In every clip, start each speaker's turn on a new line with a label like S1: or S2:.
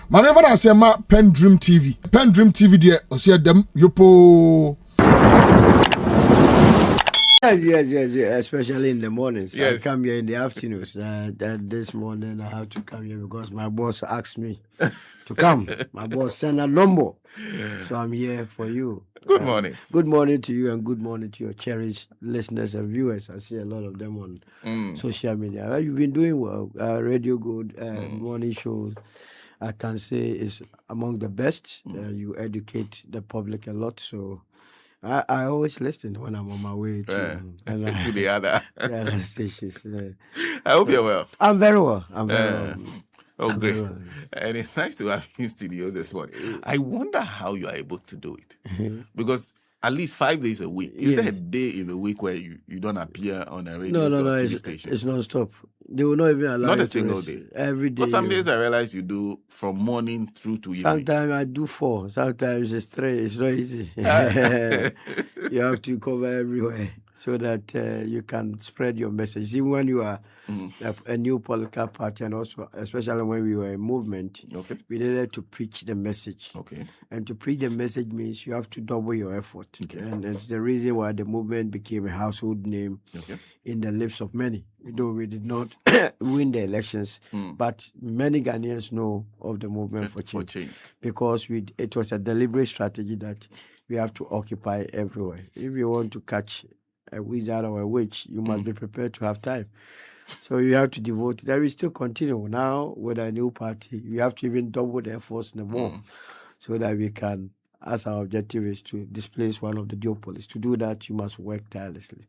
S1: Manever I say ma PENDREAM TV. PENDREAM TV there, I see them yopo.
S2: Yes, especially in the mornings.
S3: Yes.
S2: I come here in the afternoons. This morning I have to come here because my boss asked me to come. My boss sent a number. So I'm here for you.
S3: Good morning.
S2: Good morning to you and good morning to your cherished listeners and viewers. I see a lot of them on social media. You've been doing well. Radio Good, morning shows, I can say is among the best. You educate the public a lot. So I always listen when I'm on my way to
S3: to the other
S2: stations.
S3: I hope you're well.
S2: I'm very well. I'm very well.
S3: Oh,
S2: I'm
S3: great.
S2: very well.
S3: And it's nice to have you in studio this morning. I wonder how you are able to do it. Because at least 5 days a week. Is there a day in the week where you don't appear on a radio
S2: No,
S3: TV station?
S2: it's non-stop. They will not even allow
S3: Not
S2: you
S3: a single day.
S2: Every day.
S3: But some days I realize you do from morning through to evening.
S2: Sometimes I do 4. Sometimes it's 3. It's not easy. You have to cover everywhere so that you can spread your message. Even when you are a new political party, and also especially when we were a movement, we needed to preach the message. And to preach the message means you have to double your effort. And it's the reason why the movement became a household name in the lips of many. Though we did not win the elections, but many Ghanaians know of the movement for change. Because it was a deliberate strategy that we have to occupy everywhere. If you want to catch a wizard or a witch, you must be prepared to have time. So you have to devote it. And we still continue now with a new party. We have to even double the efforts in the more so that we can, as our objective is to displace one of the duopolies. To do that, you must work tirelessly.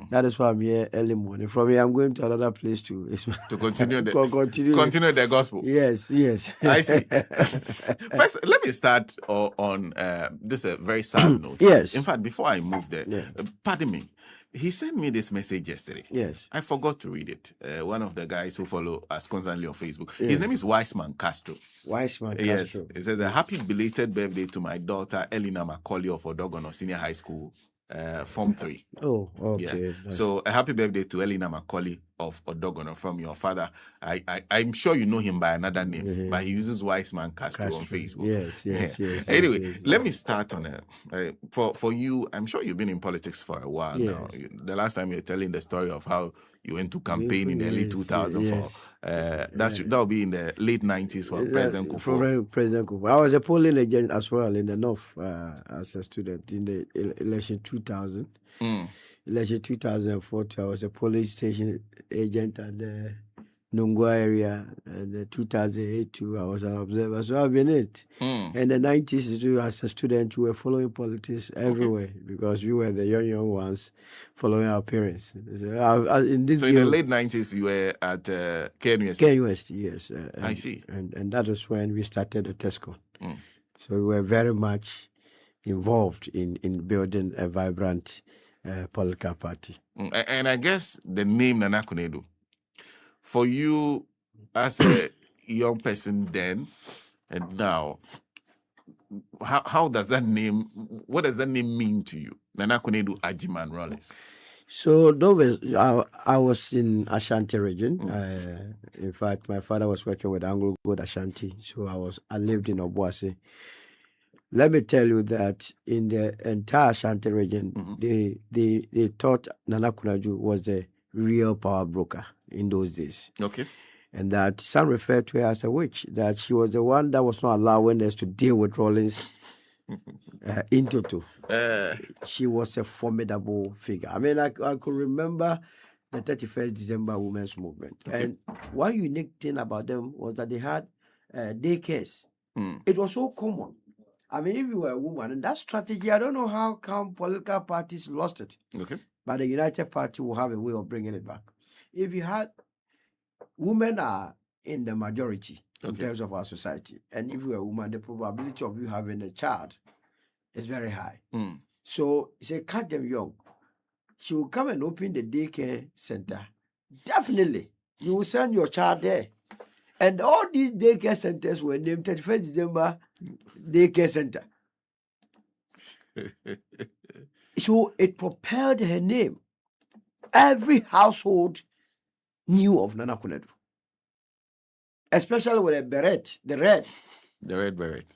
S2: That is why I'm here early morning. From here, I'm going to another place to
S3: continue the
S2: continue
S3: the gospel.
S2: Yes.
S3: I see. First, let me start on this very sad note.
S2: Yes.
S3: In fact, before I move there, pardon me. He sent me this message yesterday.
S2: Yes.
S3: I forgot to read it. One of the guys who follow us constantly on Facebook. His name is Wiseman Castro.
S2: Castro.
S3: Yes. He says, a happy belated birthday to my daughter, Elena Macaulay of Odogono Senior High School, Form 3.
S2: Oh, okay.
S3: Yeah. So a happy birthday to Elena Macaulay of Odogono from your father. I'm sure you know him by another name, but he uses Wiseman Castro on Facebook.
S2: Yes.
S3: Anyway, let me start on for you. I'm sure you've been in politics for a while now. The last time you were telling the story of how you went to campaign in the early 2000s that'll be in the late 90s for President Kufuor.
S2: President Kufuor. I was a polling agent as well in the North as a student in the election 2000. Election 2004, I was a police station agent at the Nungwa area, and the 2008 too, I was an observer. So I've been it. And the 90s too, as a student, we were following politics everywhere because we were the young ones following our parents. So in the
S3: late 90s, you were at KNUST?
S2: KNUST, yes.
S3: I see.
S2: And that was when we started the TESCO. So we were very much involved in building a vibrant political party.
S3: And I guess the name Nana Konadu, for you as a young person then and now, how does that name, what does that name mean to you? Nana Konadu Ajiman Rollins.
S2: So I was in Ashanti region. In fact, my father was working with Anglo Gold Ashanti. So I lived in Obuasi. Let me tell you that in the entire Ashanti region, they thought Nana Konadu was the real power broker in those days. And that some refer to her as a witch, that she was the one that was not allowing us to deal with Rollins in toto. She was a formidable figure. I mean, I could remember the 31st December Women's Movement. And one unique thing about them was that they had daycares. It was so common. I mean, if you were a woman, and that strategy, I don't know how come political parties lost it. But the United Party will have a way of bringing it back. If you had, women are in the majority in terms of our society. And if you're a woman, the probability of you having a child is very high. So, say, catch them young. She will come and open the daycare center. Definitely, you will send your child there. And all these daycare centers were named 31st December Daycare Center. So it propelled her name. Every household knew of Nana Konadu. Especially with a beret, the red.
S3: The red beret.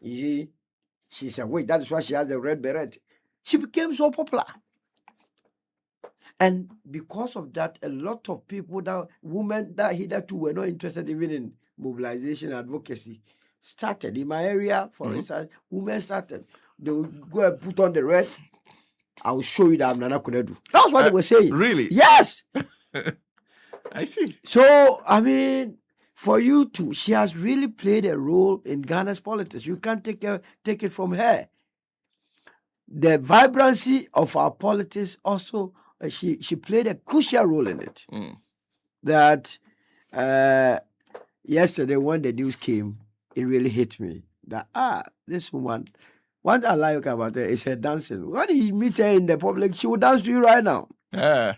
S2: You see, she said, wait, that is why she has the red beret. She became so popular. And because of that, a lot of people, that women that hitherto were not interested even in mobilization advocacy, started. In my area, for instance, women started. They would go and put on the red. I will show you that I'm Nana Konadu. That's what they were saying.
S3: Really?
S2: Yes.
S3: I see.
S2: So, I mean, for you to, she has really played a role in Ghana's politics. You can't take it from her. The vibrancy of our politics also, she played a crucial role in it. That yesterday when the news came, it really hit me that this woman, one thing I like about her is her dancing. When you meet her in the public, she will dance to you right now.
S3: Yeah.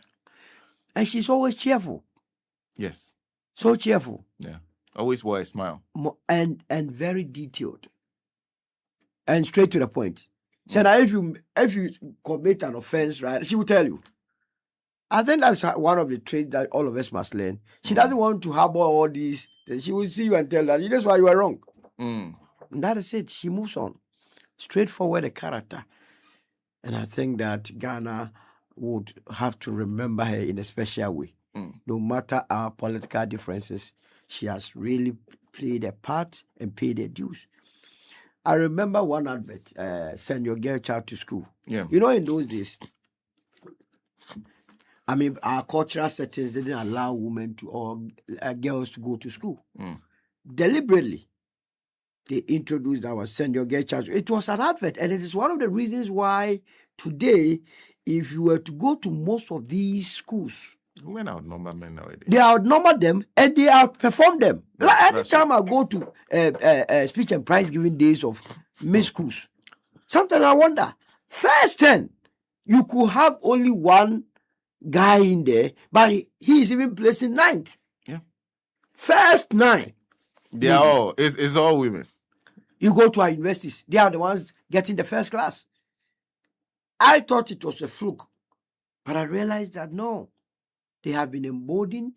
S2: And she's always cheerful.
S3: Yes.
S2: So cheerful.
S3: Yeah. Always wore a smile.
S2: And very detailed. And straight to the point. So now if you commit an offense, right, she will tell you. I think that's one of the traits that all of us must learn. She doesn't want to harbor all these. She will see you and tell that that's why you are wrong. And that is it. She moves on. Straightforward a character. And I think that Ghana would have to remember her in a special way. No matter our political differences, she has really played a part and paid her dues. I remember one advert, send your girl child to school.
S3: Yeah.
S2: You know, in those days, I mean, our cultural settings didn't allow women or girls to go to school. Deliberately, they introduced our send your girl child. It was an advert, and it is one of the reasons why today, if you were to go to most of these schools,
S3: women outnumber men nowadays.
S2: They outnumber them and they outperform them. Like anytime I go to speech and prize giving days of Miss schools, sometimes I wonder, first 10, you could have only one guy in there, but he is even placing 9th.
S3: Yeah.
S2: First 9.
S3: They are all, it's all women.
S2: You go to our universities, they are the ones getting the first class. I thought it was a fluke, but I realized that no, they have been emboldened,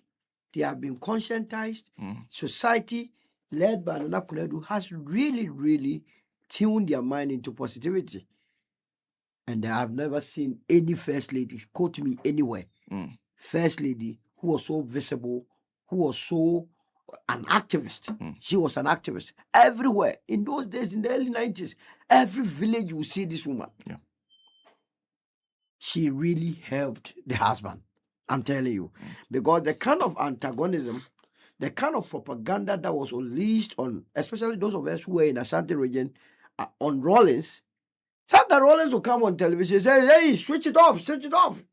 S2: they have been conscientized. Society, led by Nana Konadu, has really, really tuned their mind into positivity. And I have never seen any first lady, quote me anywhere, first lady who was so visible, who was so an activist. She was an activist everywhere. In those days, in the early 90s, every village you will see this woman.
S3: Yeah.
S2: She really helped the husband. I'm telling you. Because the kind of antagonism, the kind of propaganda that was unleashed on, especially those of us who were in Ashanti region, on Rollins, sometimes Rollins will come on television and say, hey, switch it off, switch it off.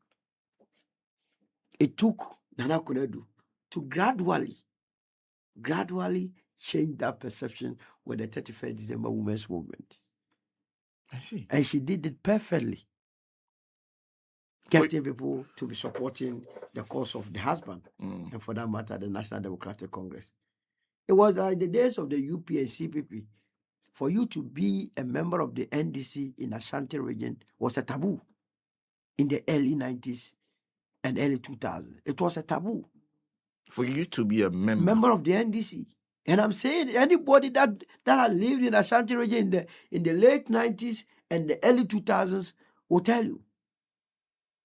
S2: It took Nana Konadu to gradually change that perception with the 31st December Women's Movement.
S3: I see.
S2: And she did it perfectly. Getting people to be supporting the cause of the husband, and for that matter, the National Democratic Congress. It was like the days of the UP and CPP. For you to be a member of the NDC in Ashanti region was a taboo in the early 90s and early 2000s. It was a taboo.
S3: For you to be a
S2: member of the NDC. And I'm saying anybody that had lived in Ashanti region in the late 90s and the early 2000s will tell you.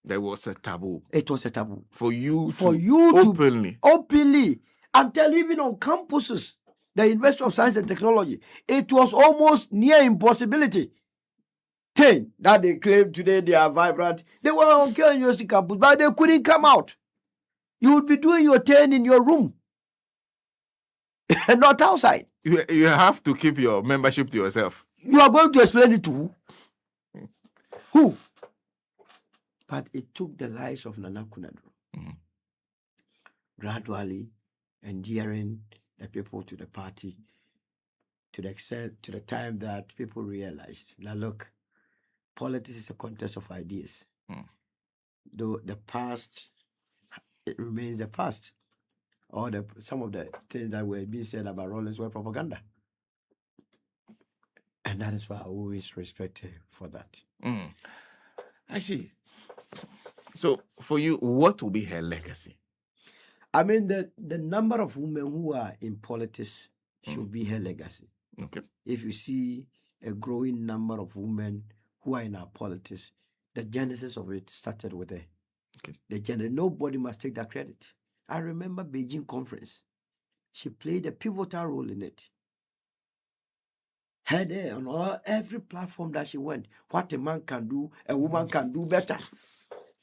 S3: There was a taboo.
S2: It was a taboo.
S3: For you
S2: to openly. I'm telling you, even on campuses, the University of Science and Technology, it was almost near impossibility. Thing that they claim today they are vibrant. They were on Kenya University campus, but they couldn't come out. You would be doing your turn in your room, and not outside.
S3: You have to keep your membership to yourself.
S2: You are going to explain it to who? Who? But it took the lives of Nana Konadu gradually endearing the people to the party to the extent, to the time that people realized that, look, politics is a contest of ideas. Though the past, it remains the past. Or some of the things that were being said about Rollins were propaganda. And that is why I always respect her for that.
S3: I see. So, for you, what will be her legacy?
S2: I mean, the number of women who are in politics should be her legacy.
S3: Okay.
S2: If you see a growing number of women who are in our politics, the genesis of it started with her.
S3: Okay.
S2: Nobody must take that credit. I remember Beijing conference. She played a pivotal role in it. Had her on every platform that she went. What a man can do, a woman can do better.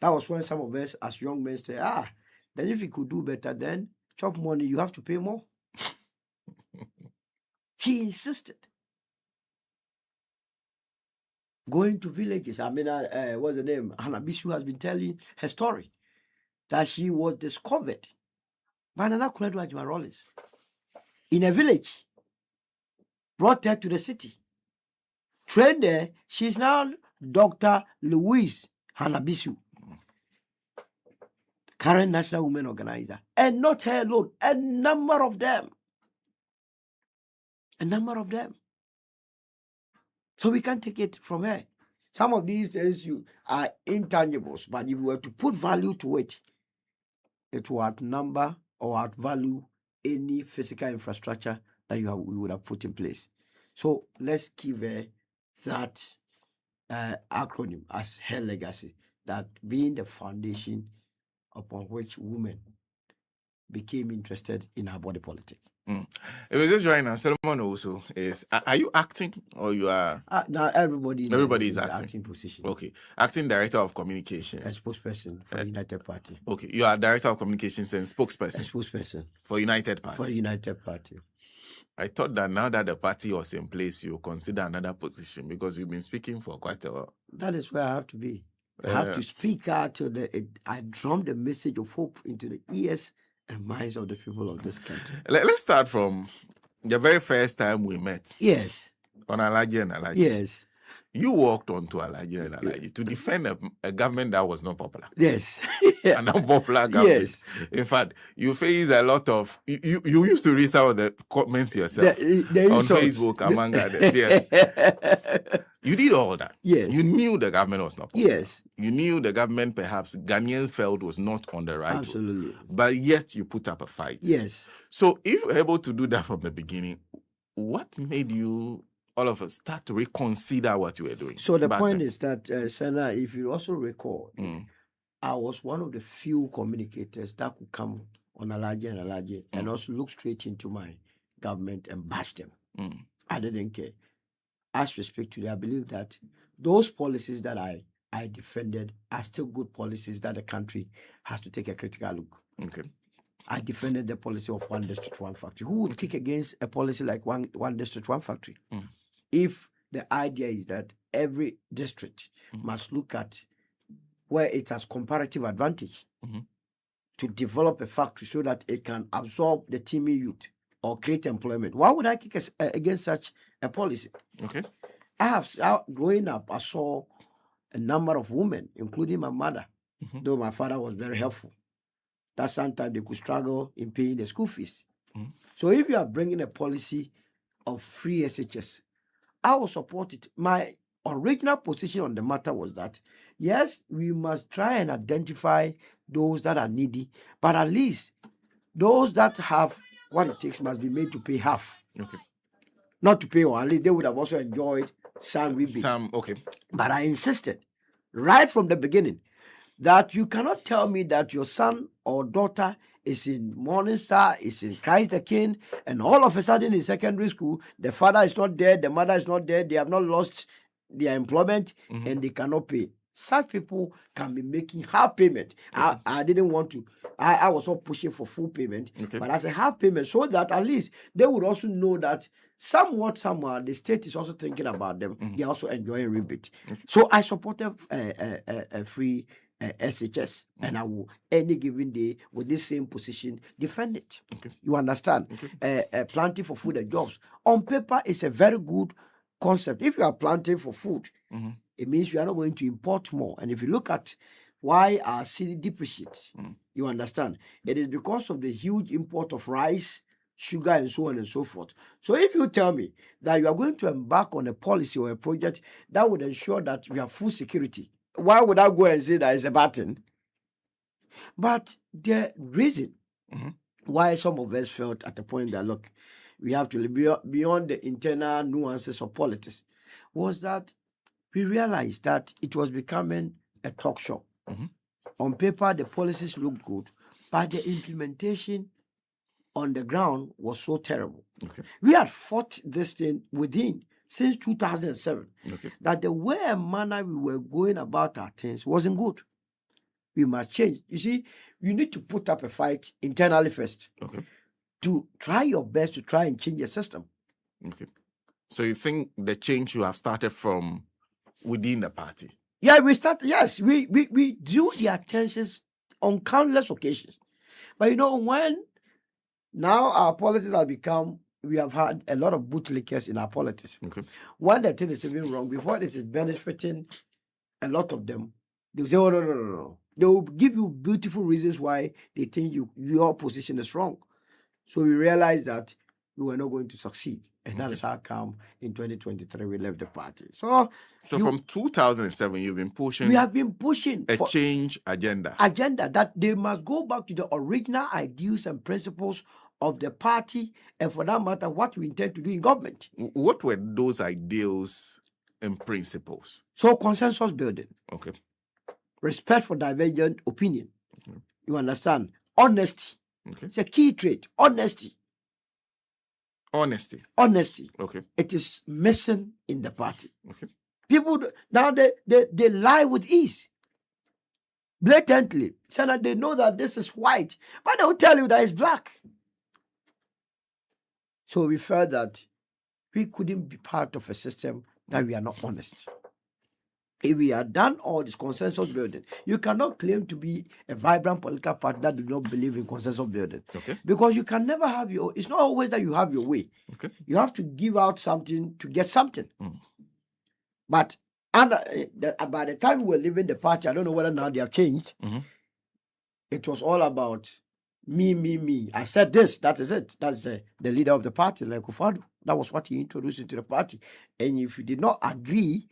S2: That was when some of us as young men say, then if you could do better, then chop money, you have to pay more. She insisted. Going to villages. I mean, what's the name? Hanabisu has been telling her story that she was discovered by Nana Konadu Ajima Rollins in a village, brought her to the city, trained there. She's now Dr. Louise Hanabisu, current National Women Organizer. And not her alone, a number of them. A number of them. So we can't take it from her. Some of these things are intangibles, but if you were to put value to it, it will outnumber or outvalue any physical infrastructure that we would have put in place. So let's give her that acronym as her legacy, that being the foundation upon which women became interested in our body politic.
S3: It was just right now. Solomon also is. Are you acting or you are?
S2: Now everybody
S3: Everybody is
S2: acting position.
S3: Okay, acting director of communication,
S2: a spokesperson for the United Party.
S3: Okay, you are director of communications and spokesperson.
S2: A spokesperson
S3: for United Party.
S2: For the United Party.
S3: I thought that now that the party was in place, you consider another position because you've been speaking for quite a while.
S2: That is where I have to be. I have to speak out to I drum the message of hope into the ears and minds of the people of this country.
S3: Let's start from the very first time we met.
S2: Yes.
S3: On Alaji and Alaji.
S2: Yes.
S3: You walked onto Alaji and Alaji to defend a government that was not popular.
S2: Yes.
S3: An unpopular government.
S2: Yes.
S3: In fact, you face a lot of... You used to read some of the comments yourself
S2: the
S3: on Facebook, among others. Yes. You did all that.
S2: Yes.
S3: You knew the government was not popular.
S2: Yes.
S3: You knew the government perhaps Ghanaians felt was not on the right
S2: Absolutely.
S3: road. But yet you put up a fight.
S2: Yes.
S3: So if you were able to do that from the beginning, what made you all of us start to reconsider what you were doing?
S2: So the point is that, Senna, if you also recall, I was one of the few communicators that could come on Alaji and Alaji and also look straight into my government and bash them. I didn't care. As we speak today, I believe that those policies that I defended are still good policies that the country has to take a critical look.
S3: Okay.
S2: I defended the policy of one district, one factory. Who would kick against a policy like one district, one factory? If the idea is that every district must look at where it has comparative advantage to develop a factory so that it can absorb the teeming youth or create employment, why would I kick against such a policy?
S3: Okay.
S2: Growing up, I saw a number of women, including my mother, though my father was very helpful, that sometimes they could struggle in paying the school fees. So if you are bringing a policy of free SHS, I will support it. My original position on the matter was that, yes, we must try and identify those that are needy, but at least those that have what it takes must be made to pay half.
S3: Okay.
S2: Not to pay, or at least they would have also enjoyed some rebates.
S3: Okay.
S2: But I insisted right from the beginning that you cannot tell me that your son or daughter is in Morning Star, is in Christ the King, and all of a sudden in secondary school, the father is not there, the mother is not there, they have not lost their employment, and they cannot pay. Such people can be making half payment. I didn't want to. I was not pushing for full payment, but as a half payment, so that at least they would also know that somehow, the state is also thinking about them. They are also enjoying rebate. So I supported a free SHS, and I will any given day with this same position defend it. You understand? Planting for food and jobs on paper is a very good concept. If you are planting for food, it means you are not going to import more. And if you look at why our city depreciates, you understand, it is because of the huge import of rice, sugar, and so on and so forth. So if you tell me that you are going to embark on a policy or a project that would ensure that we have food security, why would I go and say that it's a bad thing? But the reason why some of us felt at the point that, look, we have to live beyond the internal nuances of politics, was that we realized that it was becoming a talk show. On paper, the policies looked good, but the implementation on the ground was so terrible. We had fought this thing within since 2007, that the way and manner we were going about our things wasn't good. We must change. You see, you need to put up a fight internally first to try your best to try and change the system.
S3: So you think the change you have started from within the party?
S2: Yeah, we started. Yes, we drew the attentions on countless occasions. But when now our politics have become, we have had a lot of bootlickers in our politics. When the thing is even wrong, before it is benefiting a lot of them, they will say, oh, no. They will give you beautiful reasons why they think your position is wrong. So we realized that we were not going to succeed. And that is how come in 2023 we left the party. So
S3: from 2007, you've been pushing.
S2: We have been pushing
S3: a change agenda.
S2: That they must go back to the original ideals and principles of the party, and for that matter, what we intend to do in government.
S3: What were those ideals and principles?
S2: So consensus building. Respect for divergent opinion. You understand? Honesty. It's a key trait. Honesty. It is missing in the party. People now they lie with ease, blatantly, so that they know that this is white, but they will tell you that it's black. So we felt that we couldn't be part of a system that we are not honest. If we had done all this consensus building, you cannot claim to be a vibrant political party that do not believe in consensus building. Because you can never have it's not always that you have your way. You have to give out something to get something. But by the time we were leaving the party, I don't know whether now they have changed. It was all about me. I said this, that is it. That's the leader of the party, like Konadu. That was what he introduced into the party. And if you did not agree,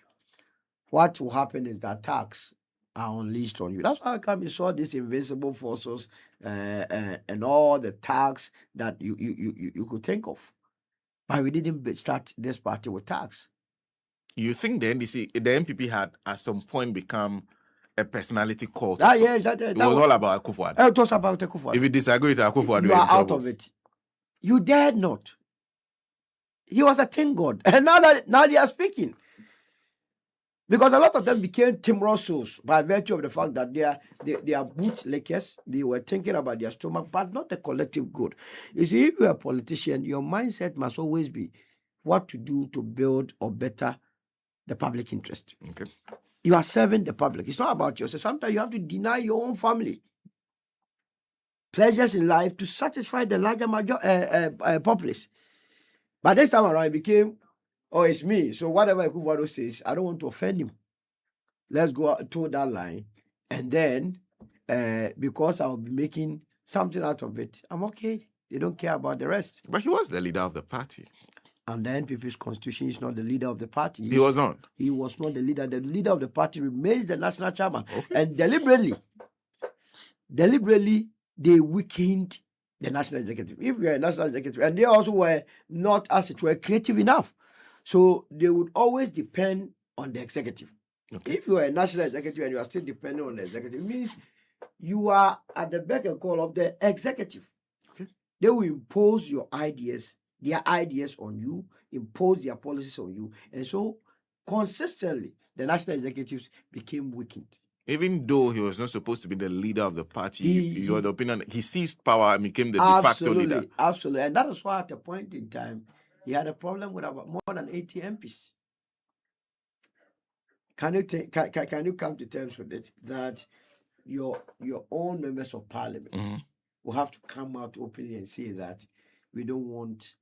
S2: what will happen is that attacks are unleashed on you. That's why I come and saw these invincible forces and all the tax that you could think of. But we didn't start this party with tax.
S3: You think the NPP had at some point become a personality cult?
S2: Yes,
S3: it was all about Akufo-Addo.
S2: It was about Akufo-Addo.
S3: If you disagree with Akufo-Addo,
S2: you are out of it. You dared not. He was a thing god. And now they are speaking. Because a lot of them became timorous souls by virtue of the fact that they are bootlickers. They were thinking about their stomach, but not the collective good. You see, if you're a politician, your mindset must always be what to do to build or better the public interest. You are serving the public. It's not about yourself. Sometimes you have to deny your own family pleasures in life to satisfy the larger populace. But this time around, it became, oh, it's me. So whatever Akufo-Addo says, I don't want to offend him. Let's go to that line. And then, because I'll be making something out of it, I'm okay. They don't care about the rest.
S3: But he was the leader of the party.
S2: And the NPP's constitution is not the leader of the party.
S3: He was not.
S2: He was not the leader. The leader of the party remains the national chairman. And deliberately, they weakened the national executive. If we are a national executive, and they also were not, as it were, creative enough. So they would always depend on the executive. If you are a national executive and you are still depending on the executive, it means you are at the beck and call of the executive. They will impose their ideas on you, impose their policies on you. And so consistently, the national executives became weakened.
S3: Even though he was not supposed to be the leader of the party, your opinion, he seized power and became the de facto leader.
S2: Absolutely. And that is why at a point in time, he had a problem with about more than 80 MPs. Can you come to terms with it that your own members of parliament will have to come out openly and say that we don't want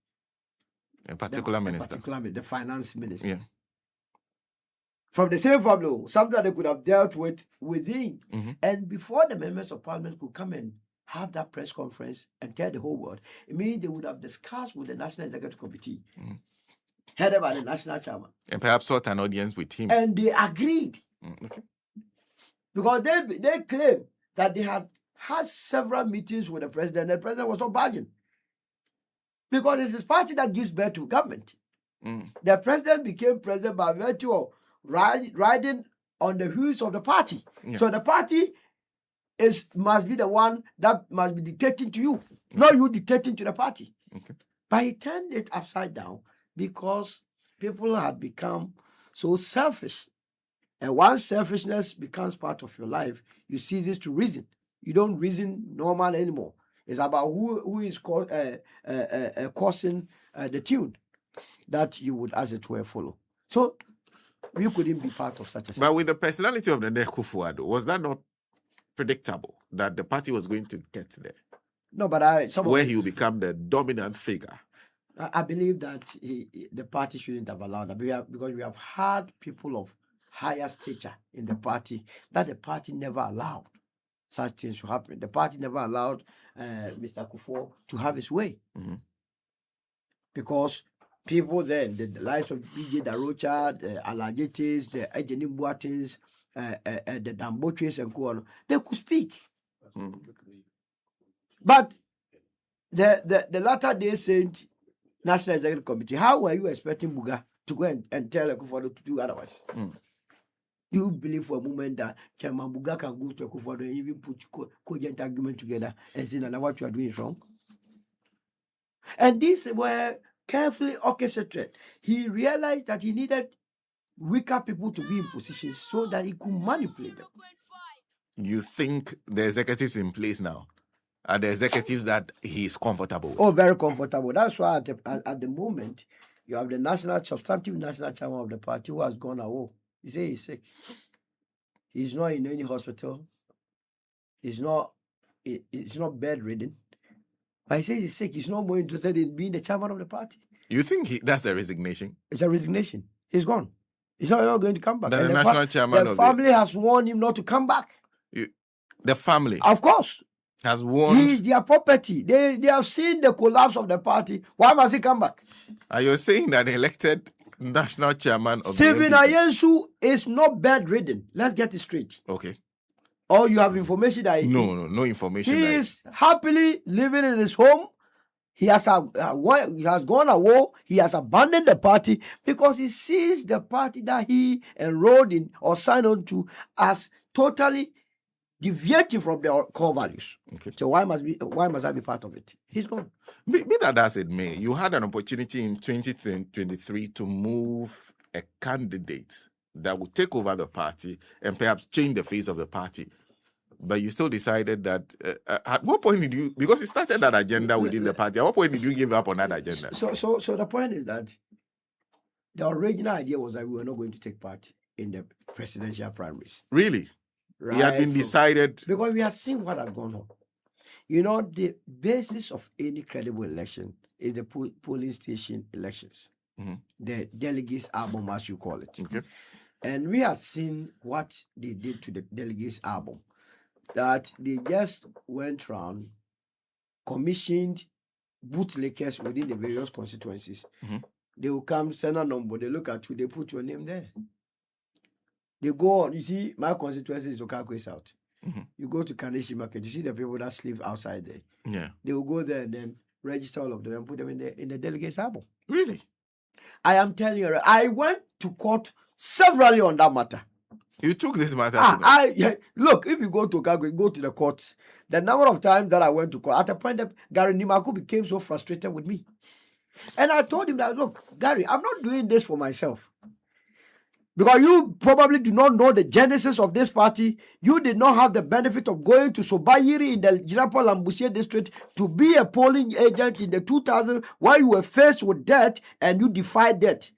S3: a particular minister,
S2: the finance minister.
S3: Yeah.
S2: From the same family, something that they could have dealt with within. And before the members of parliament could come and have that press conference and tell the whole world, it means they would have discussed with the National Executive Committee, headed by the national chairman.
S3: And perhaps sought an audience with him.
S2: And they agreed. Because they claimed that they had several meetings with the president. The president was not budging. Because it's his party that gives birth to government.
S3: Mm.
S2: The president became president by virtue of riding on the wheels of the party.
S3: Yeah.
S2: So the party must be the one that must be dictating to you, not you dictating to the party.
S3: Okay.
S2: But he turned it upside down because people had become so selfish. And once selfishness becomes part of your life, you cease to reason. You don't reason normal anymore. It's about who is causing the tune that you would, as it were, follow. So we couldn't be part of such a system.
S3: But with the personality of the Kufuor, was that not predictable that the party was going to get there?
S2: No, but
S3: where he will become the dominant figure.
S2: I believe that the party shouldn't have allowed that because we have had people of higher stature in the party that the party never allowed such things to happen. The party never allowed Mr. Kufuor to have his way.
S3: Mm-hmm.
S2: Because people then, the likes of B.J. Darocha, the Alajetes, the Ejeni Buatins, the Dambotres and so on, they could speak.
S3: Mm-hmm.
S2: But the latter day Saint National Executive Committee, how were you expecting Buga to go and tell Akufo-Addo to do otherwise?
S3: Mm.
S2: You believe for a moment that Chairman Buga can go to Akufo-Addo and even put cogent argument together and say, "Now what you are doing is wrong"? And these were carefully orchestrated. He realized that he needed weaker people to be in positions so that he could manipulate them.
S3: You think the executives in place now are the executives that he is comfortable with?
S2: Oh, very comfortable. That's why at the moment, you have the substantive national chairman of the party who has gone away. He says he's sick. He's not in any hospital. He's not bedridden. But he says he's sick. He's not more interested in being the chairman of the party.
S3: You think that's a resignation?
S2: It's a resignation. He's gone. He's not ever going to come back.
S3: The national chairman
S2: the family has warned him not to come back.
S3: The family?
S2: Of course.
S3: Has warned?
S2: He is their property. They have seen the collapse of the party. Why must he come back?
S3: Are you saying that the elected national chairman of
S2: Stephen
S3: the NPP
S2: Ayensu is not bedridden. Let's get it straight.
S3: Okay.
S2: Or you have information that
S3: no information.
S2: He is happily living in his home. He has gone away. He has abandoned the party because he sees the party that he enrolled in or signed on to as totally deviating from their core values.
S3: Okay.
S2: So why must I be part of it? He's gone.
S3: Be that as it may, you had an opportunity in 2023 to move a candidate that would take over the party and perhaps change the face of the party. But you still decided that at what point did you, because you started that agenda within the party, at what point did you give up on that agenda?
S2: So the point is that the original idea was that we were not going to take part in the presidential primaries.
S3: Really?
S2: Right?
S3: It had been decided.
S2: Because we have seen what had gone on. You know, the basis of any credible election is the polling station elections.
S3: Mm-hmm.
S2: The delegates album, as you call it.
S3: Okay.
S2: And we have seen what they did to the delegates album. That they just went around, commissioned bootlickers within the various constituencies.
S3: Mm-hmm.
S2: They will come, send a number, they look at you, they put your name there. They go on. You see, my constituency is Okakwe South.
S3: Mm-hmm.
S2: You go to Kaneshi Market, you see the people that sleep outside there.
S3: Yeah.
S2: They will go there and then register all of them and put them in the delegates album.
S3: Really?
S2: I am telling you, I went to court severally on that matter.
S3: You took this matter to
S2: look, if you go to Okakwe, go to the courts. The number of times that I went to court, at a point that Gary Nimaku became so frustrated with me. And I told him that, look, Gary, I'm not doing this for myself. Because you probably do not know the genesis of this party. You did not have the benefit of going to Sobayiri in the Jirapa Lambusia district to be a polling agent in the 2000 while you were faced with death and you defied death.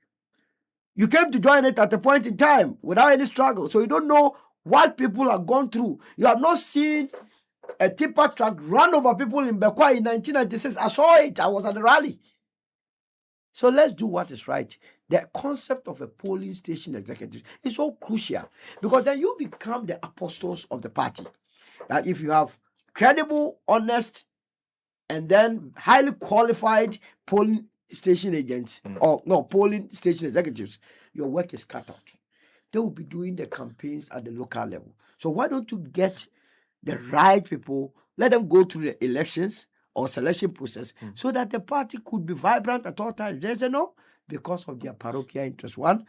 S2: You came to join it at a point in time without any struggle. So you don't know what people have gone through. You have not seen a tipper truck run over people in Bekwa in 1996. I saw it. I was at the rally. So let's do what is right. The concept of a polling station executive is so crucial because then you become the apostles of the party. That if you have credible, honest, and then highly qualified polling station agents polling station executives, your work is cut out. They will be doing the campaigns at the local level. So why don't you get the right people, let them go through the elections or selection process so that the party could be vibrant at all times. They said no, because of their parochial interest. One,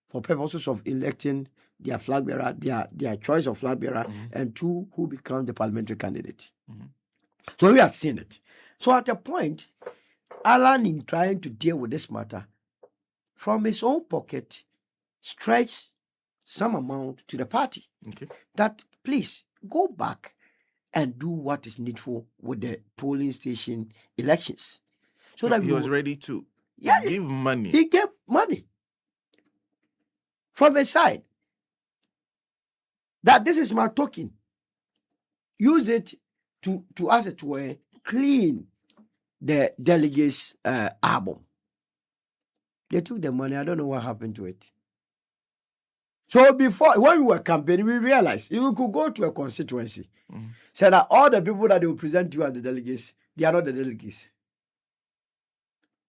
S2: for purposes of electing their flag bearer, their choice of flag bearer, and two, who become the parliamentary candidate. So we have seen it. So at a point, Alan, in trying to deal with this matter, from his own pocket, stretched some amount to the party.
S3: Okay.
S2: That please go back and do what is needful with the polling station elections. So that
S3: he was ready to give money.
S2: He gave money from his side. That this is my token. Use it to as it were, clean the delegates' album. They took the money. I don't know what happened to it. So before, when we were campaigning, we realized you could go to a constituency, say that all the people that they will present you as the delegates, they are not the delegates.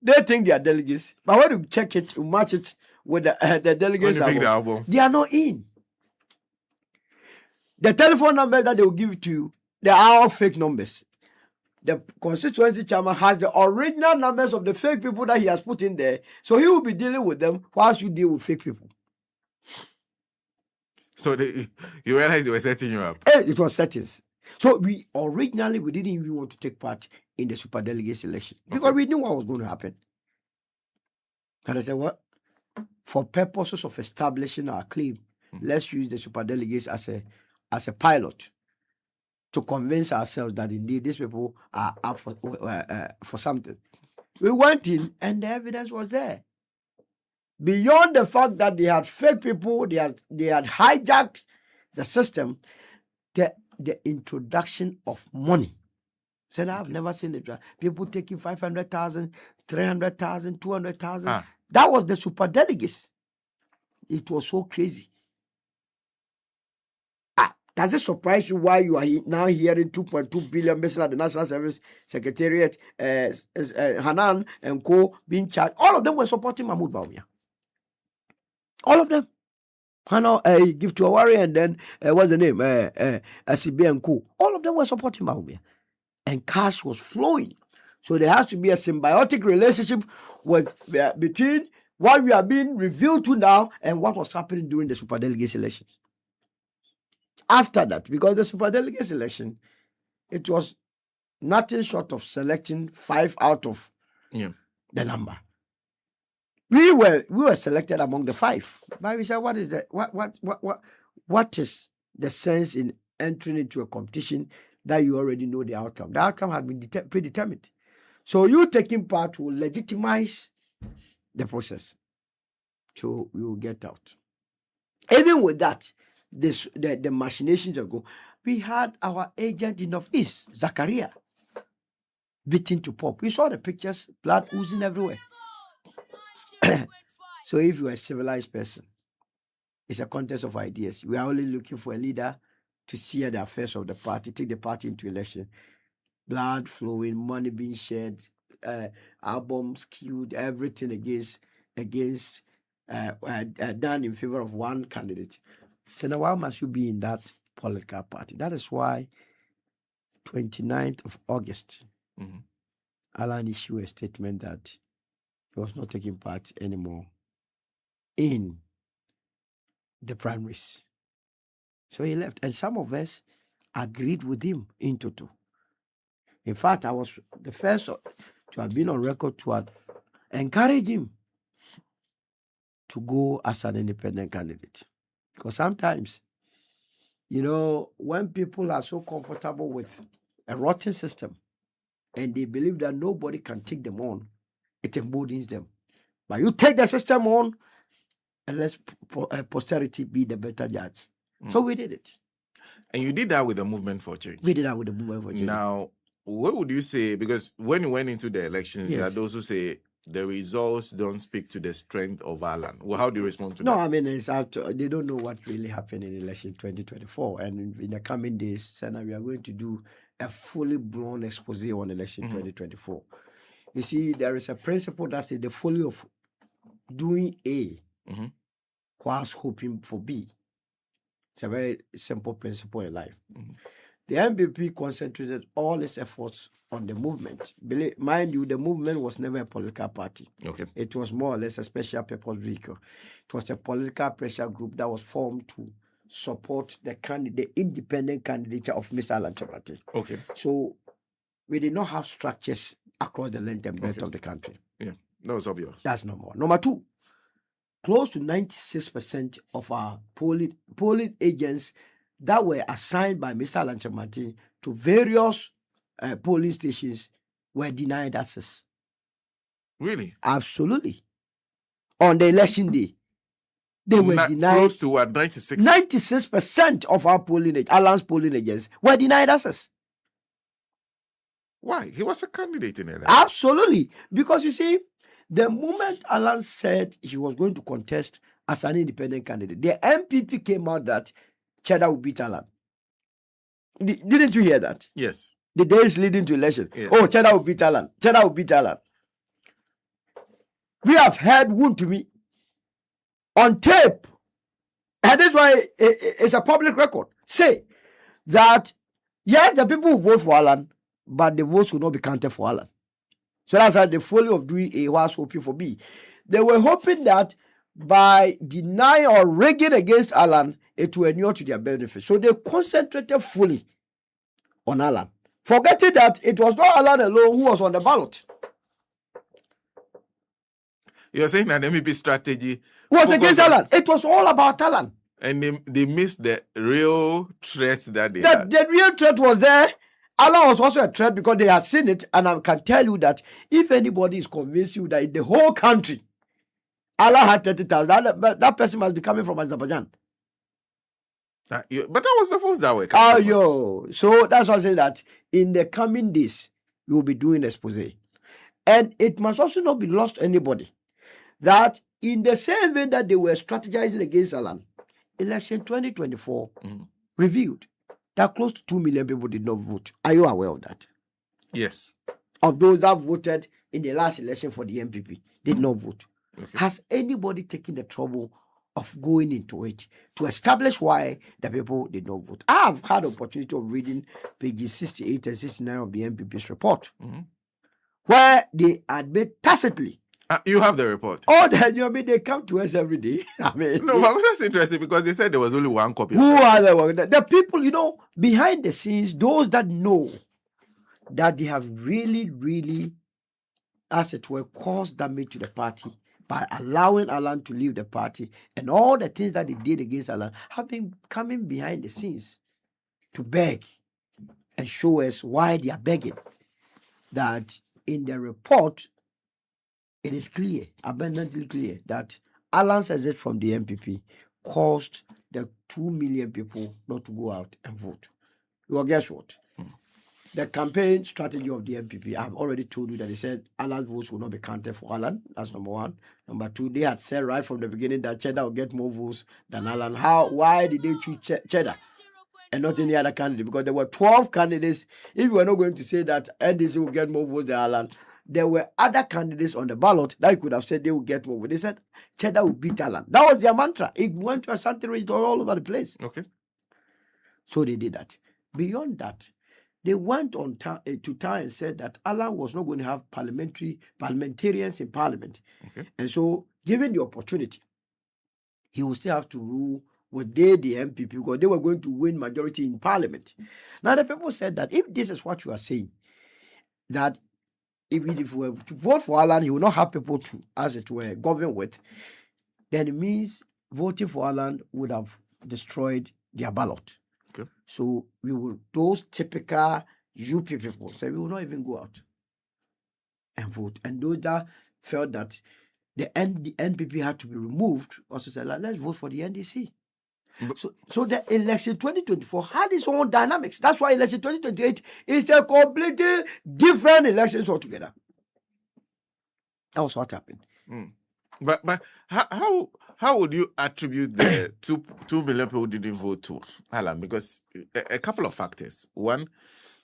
S2: They think they are delegates, but when you check it, you match it with the delegates' album, they are not in. The telephone numbers that they will give to you, they are all fake numbers. The constituency chairman has the original numbers of the fake people that he has put in there, so he will be dealing with them whilst you deal with fake people.
S3: So you realize they were setting you up?
S2: It was settings. So we didn't even want to take part in the super delegate election because we knew what was going to happen. And I said, what? For purposes of establishing our claim, let's use the super delegates as a pilot to convince ourselves that indeed these people are up for something. We went in and the evidence was there. Beyond the fact that they had fake people, they had hijacked the system, the introduction of money. Said, I've never seen it. People taking 500,000, 300,000, 200,000. That was the super delegates. It was so crazy. Does it surprise you why you are now hearing 2.2 billion based at the National Service Secretariat, Hanan and Co. being charged? All of them were supporting Mahmoud Bawumia. All of them. Hanan, give to Awari, and then what's the name? ACB and Co. All of them were supporting Bawumia. And cash was flowing. So there has to be a symbiotic relationship between what we are being revealed to now and what was happening during the superdelegates elections. After that, because the superdelegates election, it was nothing short of selecting 5 out of the number. We were selected among the 5. But we said, what is the sense in entering into a competition that you already know the outcome? The outcome had been predetermined. So you taking part will legitimize the process. So we will get out. Even with that, the machinations ago, we had our agent in Northeast, Zakaria, beaten to pulp. We saw the pictures, blood oozing everywhere. So if you're a civilized person, it's a contest of ideas. We are only looking for a leader to steer the affairs of the party, take the party into election. Blood flowing, money being shared, albums killed, everything done in favor of one candidate. So now why must you be in that political party? That is why 29th of August, Alan issued a statement that he was not taking part anymore in the primaries. So he left. And some of us agreed with him in total. In fact, I was the first to have been on record to encourage him to go as an independent candidate. Because sometimes, when people are so comfortable with a rotten system and they believe that nobody can take them on, it emboldens them. But you take the system on and let posterity be the better judge. So we did it.
S3: And you did that with the Movement for Change.
S2: We did that with the Movement for Change.
S3: Now, what would you say? Because when you went into the elections, there are those who say the results don't speak to the strength of Alan. Well, how do you respond to that?
S2: No, I mean, they don't know what really happened in election 2024. And in the coming days, Senna, we are going to do a fully blown expose on election 2024. You see, there is a principle that says the folly of doing A whilst hoping for B. It's a very simple principle in life. the NPP concentrated all its efforts on the movement. Mind you, the movement was never a political party.
S3: Okay.
S2: It was more or less a special purpose vehicle. It was a political pressure group that was formed to support the independent candidature of Mr. Alan Kyerematen.
S3: Okay.
S2: So we did not have structures across the length and breadth of the country.
S3: Yeah, that was obvious.
S2: That's number one. Number two, close to 96% of our polling agents that were assigned by Mr. Alan Kyerematen to various polling stations were denied access.
S3: Really?
S2: Absolutely. On the election day, they were denied.
S3: Close to what, 96?
S2: 96% of our Alan's polling agents were denied access.
S3: Why? He was a candidate in election.
S2: Absolutely. Because you see, the moment Alan said he was going to contest as an independent candidate, the NPP came out that Cheddar would beat Alan. Didn't you hear that?
S3: Yes.
S2: The days leading to election.
S3: Yes.
S2: Oh, Cheddar will beat Alan. Cheddar will beat Alan. We have heard Woon to me on tape. And that's why it's a public record. Say that, yes, the people will vote for Alan, but the votes will not be counted for Alan. So that's why the folly of doing A was hoping for B. They were hoping that by denying or rigging against Alan, it will inure to their benefit. So they concentrated fully on Alan, forgetting that it was not Alan alone who was on the ballot.
S3: You're saying an MEP strategy
S2: Was against Alan. It was all about Alan.
S3: And they missed the real threat that they had.
S2: The real threat was there. Alan was also a threat because they had seen it. And I can tell you that if anybody is convinced you that in the whole country, Alan had 30,000, that person must be coming from Azerbaijan.
S3: But that was the first that way.
S2: So that's why I say that in the coming days, you will be doing expose. And it must also not be lost to anybody that in the same way that they were strategizing against Alan, election 2024 revealed that close to 2 million people did not vote. Are you aware of that?
S3: Yes.
S2: Of those that voted in the last election for the NPP, did not vote.
S3: Okay.
S2: Has anybody taken the trouble of going into it to establish why the people did not vote? I have had the opportunity of reading pages 68 and 69 of the NPP's report, where they admit tacitly.
S3: You have the report.
S2: Oh, then they come to us every day. I mean,
S3: No, but that's interesting because they said there was only one copy.
S2: Who are the people, behind the scenes, those that know that they have really, really, as it were, caused damage to the party by allowing Alan to leave the party, and all the things that they did against Alan have been coming behind the scenes to beg and show us why they are begging. That in the report, it is clear, abundantly clear, that Alan's exit from the NPP caused the 2 million people not to go out and vote. Well, guess what? The campaign strategy of the NPP, I've already told you that they said Alan's votes will not be counted for Alan. That's number one. Number two, they had said right from the beginning that Cheddar will get more votes than Alan. Why did they choose Cheddar and not any other candidate? Because there were 12 candidates. If we were not going to say that NDC will get more votes than Alan, there were other candidates on the ballot that you could have said they will get more votes. They said Cheddar will beat Alan. That was their mantra. It went to Ashanti region all over the place.
S3: Okay.
S2: So they did that. Beyond that, they went on to town and said that Alan was not going to have parliamentarians in parliament.
S3: Okay.
S2: And so, given the opportunity, he will still have to rule with the NPP because they were going to win majority in parliament. Now, the people said that if this is what you are saying, that if we were to vote for Alan, he will not have people to, as it were, govern with, then it means voting for Alan would have destroyed their ballot.
S3: Okay.
S2: So those typical UP people say we will not even go out and vote. And those that felt that the NPP had to be removed also said, let's vote for the NDC. So the election 2024 had its own dynamics. That's why election 2028 is a completely different elections altogether. That was what happened.
S3: But how would you attribute the 2 million people who didn't vote to Alan? Because a couple of factors. One,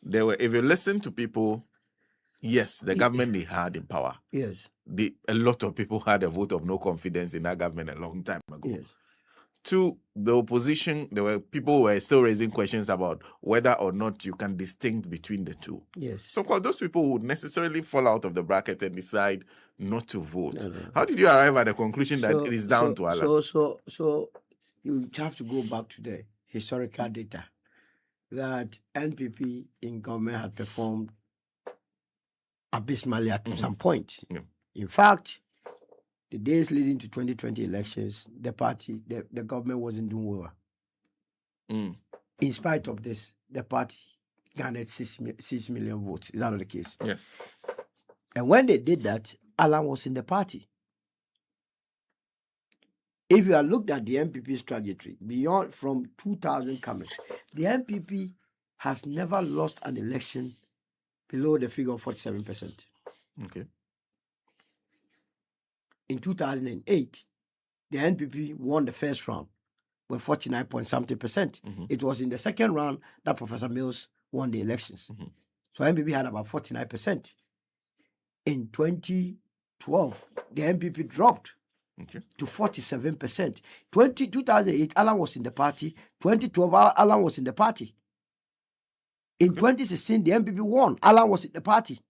S3: if you listen to people, yes, the government they had in power.
S2: Yes.
S3: A lot of people had a vote of no confidence in that government a long time ago.
S2: Yes.
S3: to the opposition, there were people who were still raising questions about whether or not you can distinct between the two.
S2: Yes.
S3: So, of course, those people would necessarily fall out of the bracket and decide not to vote.
S2: No.
S3: How did you arrive at the conclusion that it is down to Allah?
S2: So you have to go back to the historical data that NPP in government had performed abysmally at some point.
S3: Yeah.
S2: In fact, the days leading to 2020 elections, the government wasn't doing well. In spite of this, the party garnered 6 million votes. Is that not the case?
S3: Yes.
S2: And when they did that, Alan was in the party. If you have looked at the NPP's trajectory beyond from 2000 coming, the NPP has never lost an election below the figure of 47%.
S3: Okay.
S2: In 2008, the NPP won the first round with 49.something%. It was in the second round that Professor Mills won the elections. So NPP had about 49%. In 2012, the NPP dropped to 47%. 2008, Alan was in the party. 2012, Alan was in the party. In 2016, the NPP won. Alan was in the party.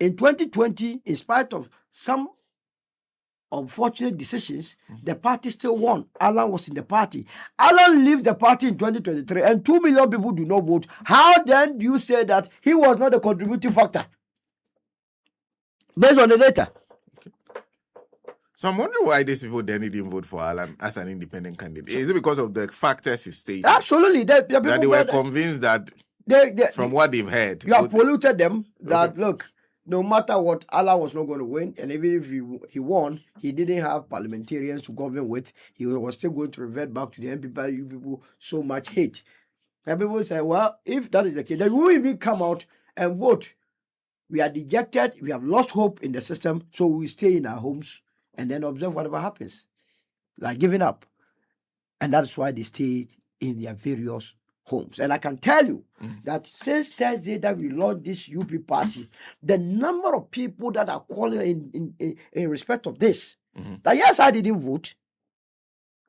S2: In 2020, in spite of some unfortunate decisions, the party still won. Alan was in the party. Alan left the party in 2023 and 2 million people do not vote. How then do you say that he was not a contributing factor? Based on the data.
S3: Okay. So I'm wondering why these people then didn't vote for Alan as an independent candidate. Is it because of the factors you stated?
S2: Absolutely.
S3: That they were convinced that from what they've heard.
S2: You have polluted them that, look, no matter what, Alan was not going to win. And even if he won, he didn't have parliamentarians to govern with. He was still going to revert back to the NPP. You people so much hate. And people say, well, if that is the case, then we will even come out and vote. We are dejected. We have lost hope in the system. So we stay in our homes and then observe whatever happens. Like giving up. And that's why they stayed in their various homes. And I can tell you that since Thursday that we launched this UP party, the number of people that are calling in respect of this, that yes, I didn't vote.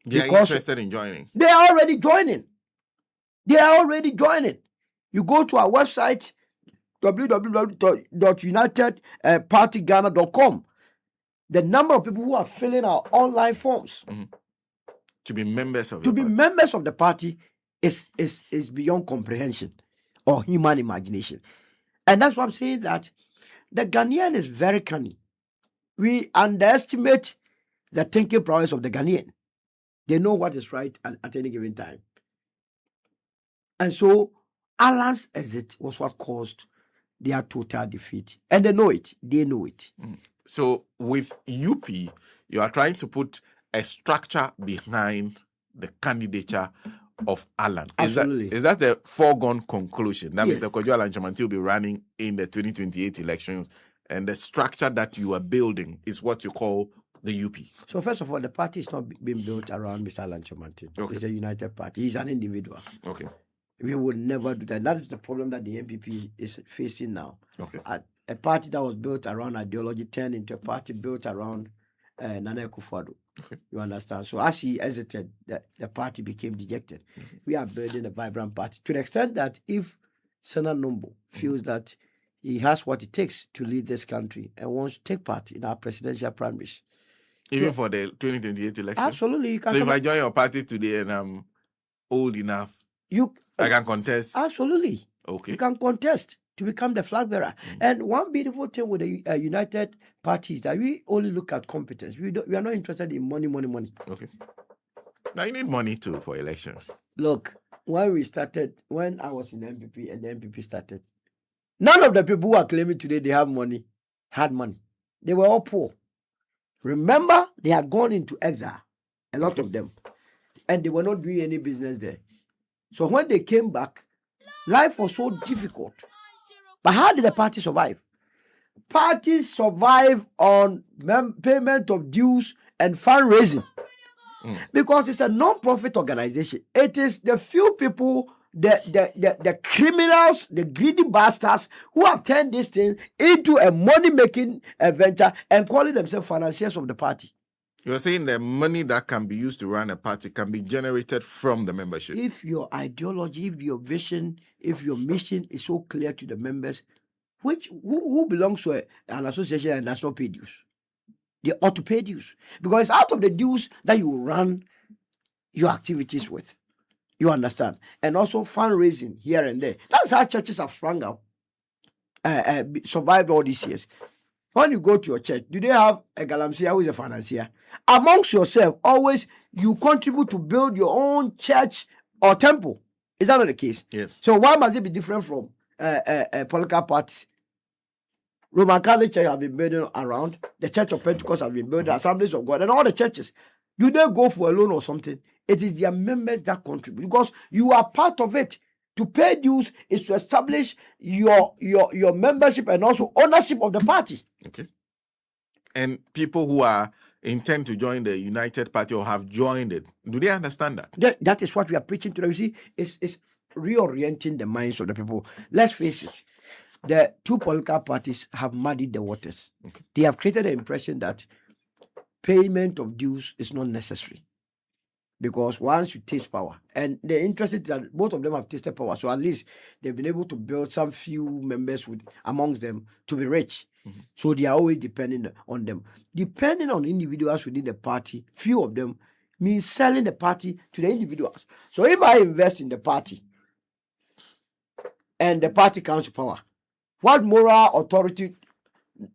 S3: They are interested in joining.
S2: They are already joining. You go to our website, www.unitedpartyghana.com. The number of people who are filling our online forms
S3: to be members of
S2: the party is beyond comprehension or human imagination. And that's why I'm saying that the Ghanaian is very cunning. We underestimate the thinking prowess of the Ghanaian. They know what is right at any given time. And so Alan's exit was what caused their total defeat. And they know it.
S3: So with UP, you are trying to put a structure behind the candidature of Alan.
S2: Absolutely.
S3: Is that a foregone conclusion that Mr. Kojo Alan Chamanti will be running in the 2028 elections, and the structure that you are building is what you call the UP? So
S2: first of all, the party is not being built around Mr. Alan Chamanti. It's a united party. He's an individual.
S3: Okay.
S2: We would never do that. That is the problem that the NPP is facing now.
S3: Okay.
S2: A party that was built around ideology turned into a party built around Nana Akufo-Addo.
S3: Okay.
S2: You understand? So as he exited, the party became dejected. We are building a vibrant party to the extent that if Senator Nombo feels that he has what it takes to lead this country and wants to take part in our presidential primaries.
S3: Even for the 2028 elections?
S2: Absolutely.
S3: So if I join your party today and I'm old enough, I can contest?
S2: Absolutely.
S3: Okay.
S2: You can contest to become the flag bearer. And one beautiful thing with the united parties that we only look at competence. We are not interested in money.
S3: Okay. Now you need money too for elections.
S2: Look, when I was in NPP and the NPP started, none of the people who are claiming today they have money had money. They were all poor. Remember, they had gone into exile, a lot of them, and they were not doing any business there. So when they came back, life was so difficult. But how did the party survive? Parties survive on payment of dues and fundraising. Because it's a non-profit organization. It is the few people, the criminals, the greedy bastards who have turned this thing into a money-making venture and calling themselves financiers of the party.
S3: You're saying the money that can be used to run a party can be generated from the membership.
S2: If your ideology, if your vision, if your mission is so clear to the members, who belongs to an association and does not pay dues? They ought to pay dues, because it's out of the dues that you run your activities with. You understand? And also fundraising here and there. That's how churches have sprung up, survived all these years. When you go to your church, do they have a galamsey who is a financier? Amongst yourself, always you contribute to build your own church or temple. Is that not the case?
S3: Yes.
S2: So why must it be different from political parties? Roman Catholic Church have been building around, the Church of Pentecost have been building, Assemblies of God, and all the churches. Do they go for a loan or something? It is their members that contribute, because you are part of it. To pay dues is to establish your membership and also ownership of the party.
S3: Okay. And people who intend to join the United Party or have joined it, do they understand that?
S2: That is what we are preaching to them. You see, it's reorienting the minds of the people. Let's face it, the two political parties have muddied the waters.
S3: Okay.
S2: They have created the impression that payment of dues is not necessary, because once you taste power, and the interest is that both of them have tasted power, so at least they've been able to build some few members amongst them to be rich.
S3: Mm-hmm.
S2: So they are always depending on them. Depending on individuals within the party, few of them, means selling the party to the individuals. So if I invest in the party and the party comes to power, what moral authority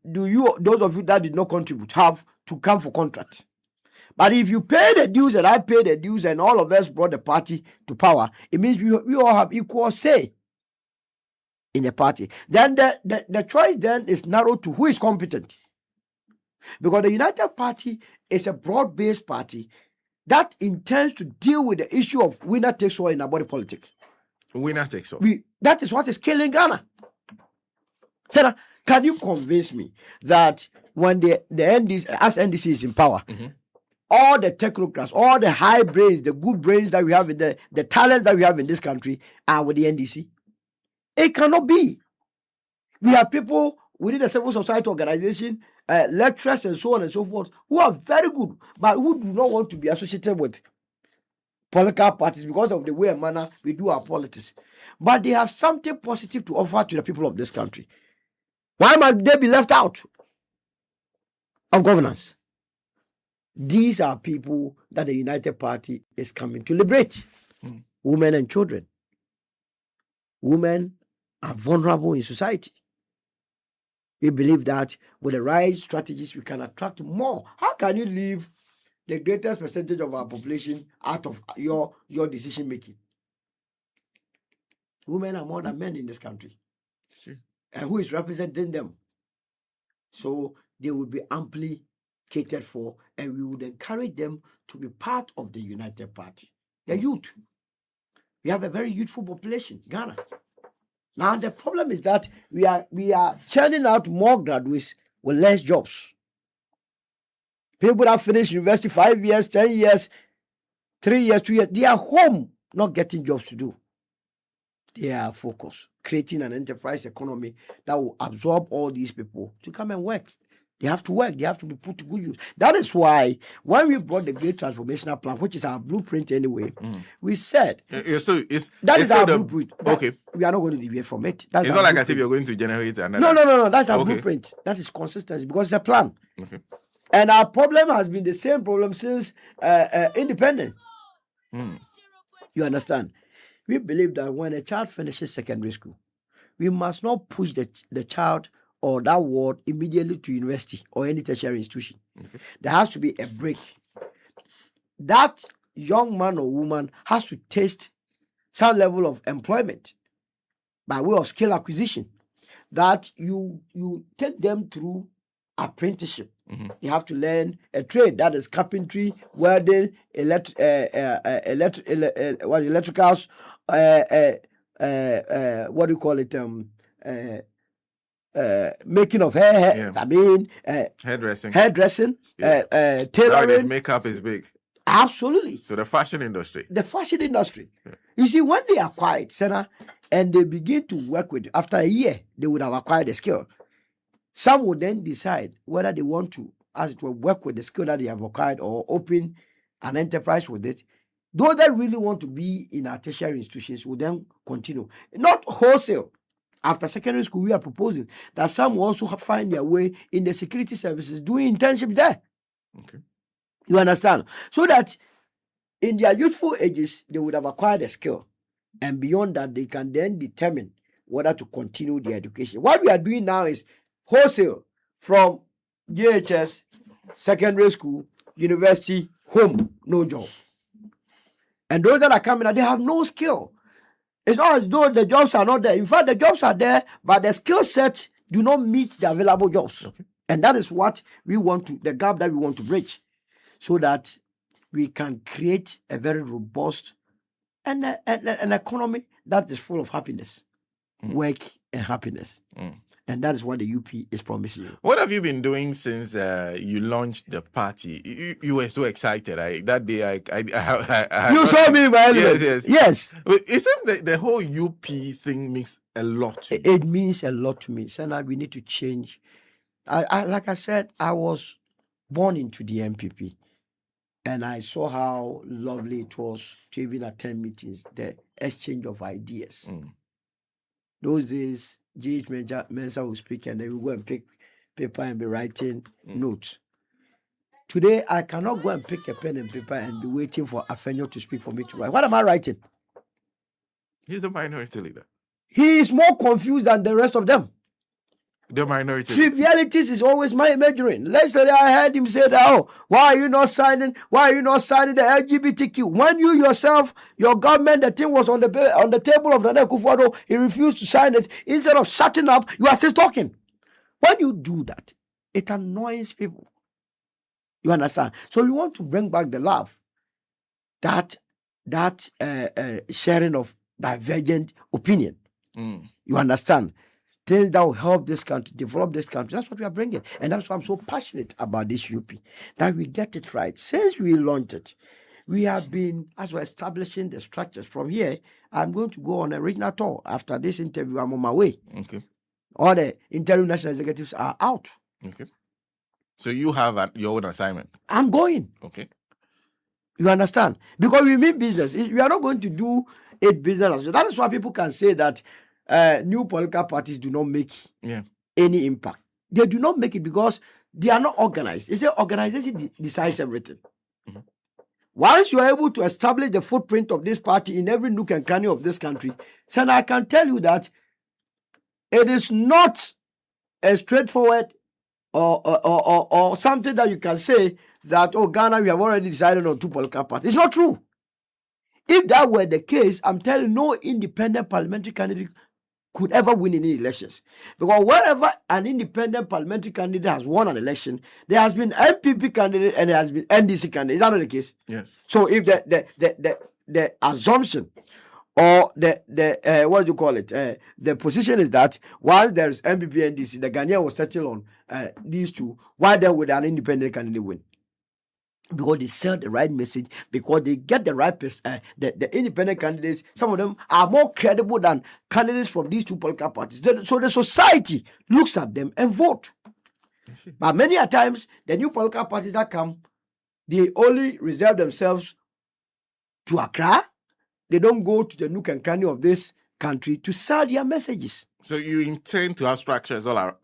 S2: do those of you that did not contribute, have to come for contracts? But if you pay the dues and I pay the dues and all of us brought the party to power, it means we all have equal say in the party. Then the choice then is narrowed to who is competent. Because the United Party is a broad-based party that intends to deal with the issue of winner takes all in our body politics.
S3: Winner takes all.
S2: That is what is killing Ghana. Sarah, can you convince me that when the NDC, as NDC is in power,
S3: mm-hmm.
S2: all the technocrats, all the high brains, the good brains that we have in the talents that we have in this country are with the NDC? It cannot be. We have people within the civil society organization, lecturers and so on and so forth, who are very good, but who do not want to be associated with political parties because of the way and manner we do our politics. But they have something positive to offer to the people of this country. Why must they be left out of governance? These are people that the United Party is coming to liberate. Women and children. Women are vulnerable in society. We believe that with the right strategies, we can attract more. How can you leave the greatest percentage of our population out of your decision making? Women are more than men in this country.
S3: Sure.
S2: And who is representing them? So they will be amply catered for, and we would encourage them to be part of the United Party. The youth. We have a very youthful population, Ghana. Now the problem is that we are churning out more graduates with less jobs. People that finish university 5 years, 10 years, 3 years, 2 years, they are home not getting jobs to do. They are focused, creating an enterprise economy that will absorb all these people to come and work. They have to work. They have to be put to good use. That is why when we brought the Great Transformational Plan, which is our blueprint anyway, we said
S3: that is
S2: our blueprint.
S3: Okay.
S2: We are not going to deviate from it.
S3: It's not like as if you're going to generate another.
S2: No. That's our blueprint. That is consistency because it's a plan.
S3: Okay.
S2: And our problem has been the same problem since independence. You understand? We believe that when a child finishes secondary school, we must not push the child or that ward immediately to university or any tertiary institution. Okay. There has to be a break. That young man or woman has to taste some level of employment by way of skill acquisition, that you take them through apprenticeship. They have to learn a trade, that is carpentry, welding, electricals, what do you call it? Making of hair.
S3: Yeah.
S2: I mean,
S3: hairdressing.
S2: Tailoring.
S3: Nowadays, makeup is big.
S2: Absolutely.
S3: So the fashion industry.
S2: The fashion industry.
S3: Yeah.
S2: You see, when they acquire it, Senna, and they begin to work with it, after a year, they would have acquired the skill. Some would then decide whether they want to as it will, work with the skill that they have acquired or open an enterprise with it. Those that really want to be in our tertiary institutions will then continue. Not wholesale. After secondary school, we are proposing that some will also find their way in the security services doing internship there.
S3: Okay.
S2: You understand? So that in their youthful ages, they would have acquired a skill. And beyond that, they can then determine whether to continue their education. What we are doing now is wholesale from JHS, secondary school, university, home, no job. And those that are coming out, they have no skill. It's not as though the jobs are not there. In fact, the jobs are there, but the skill set do not meet the available jobs.
S3: Okay.
S2: And that is what we want to, the gap that we want to bridge, so that we can create a very robust and an economy that is full of happiness, work and happiness. And that is what the UP is promising you.
S3: What have you been doing since you launched the party? You were so excited. That day, I
S2: you saw me, man.
S3: Yes. But it seems that the whole UP thing means a lot to you.
S2: It means a lot to me. So now we need to change. Like I said, I was born into the NPP. And I saw how lovely it was to even attend meetings, the exchange of ideas. Those days, G.H. Mensah will speak and then we go and pick paper and be writing notes. Today, I cannot go and pick a pen and paper and be waiting for Afenyo to speak for me to write. What am I writing?
S3: He's a minority leader.
S2: He is more confused than the rest of them.
S3: The minority leader.
S2: Trivialities is always my measuring. Yesterday, I heard him say that, oh, why are you not signing the LGBTQ? When you yourself, your government, the thing was on the table of Nana Akufo-Addo, he refused to sign it. Instead of shutting up, you are still talking. When you do that, it annoys people. You understand? So we want to bring back the love, that sharing of divergent opinion. You understand? Things that will help this country, develop this country. That's what we are bringing. And that's why I'm so passionate about this UP, that we get it right. Since we launched it, we have been, as we're establishing the structures. From here, I'm going to go on a regional tour. After this interview, I'm on my way.
S3: Okay.
S2: All the interim national executives are out.
S3: Okay. So you have your own assignment?
S2: I'm going.
S3: Okay.
S2: You understand? Because we mean business. We are not going to do it business. That is why people can say that new political parties do not make any impact. They do not make it because they are not organized. It's an organization decides everything. Once you are able to establish the footprint of this party in every nook and cranny of this country, then I can tell you that it is not a straightforward or something that you can say that, oh, Ghana, we have already decided on two political parties. It's not true. If that were the case, I'm telling you, no independent parliamentary candidate could ever win any elections. Because wherever an independent parliamentary candidate has won an election, there has been NPP candidate and there has been NDC candidate. Is that not the case?
S3: Yes.
S2: So if the assumption or the what do you call it? The position is that while there is NPP and NDC, the Ghanaian will settle on these two. Why then would an independent candidate win? Because they sell the right message, because they get the right person. The independent candidates, some of them are more credible than candidates from these two political parties. So the society looks at them and vote. But many a times, the new political parties that come, they only reserve themselves to Accra. They don't go to the nook and cranny of this country to sell their messages.
S3: So you intend to have structures all around?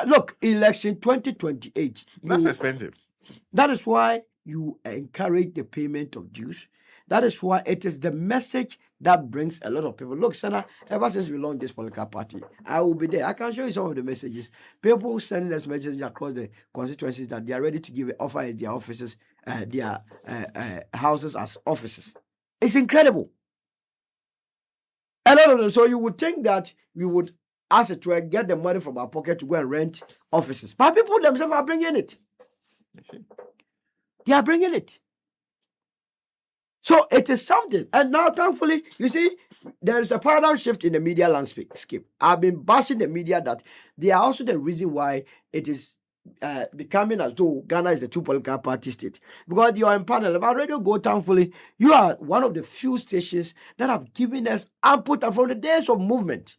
S2: Look, election 2028.
S3: That's expensive.
S2: That is why you encourage the payment of dues. That is why it is the message that brings a lot of people. Look, Sana, ever since we launched this political party, I will be there. I can show you some of the messages. People sending us messages across the constituencies that they are ready to give offer as their offices, their houses as offices. It's incredible. A lot of them. So you would think that we would, as it were, get the money from our pocket to go and rent offices. But people themselves are bringing it. They are bringing it. So it is something. And now, thankfully, you see, there is a paradigm shift in the media landscape. I've been bashing the media that they are also the reason why it is becoming as though Ghana is a two political party state. Because you are in panel. About Radio Go, thankfully, you are one of the few stations that have given us output from the days of movement.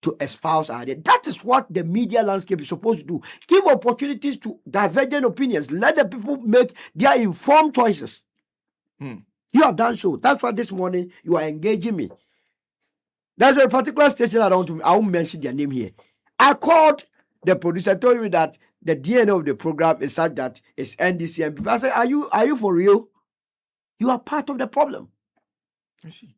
S2: to espouse ideas. That is what the media landscape is supposed to do. Give opportunities to divergent opinions. Let the people make their informed choices. You have done so. That's why this morning you are engaging me. There's a particular station I won't mention their name here. I called the producer, told me that the DNA of the program is such that it's NDC and people. I said, are you for real? You are part of the problem.
S3: I see.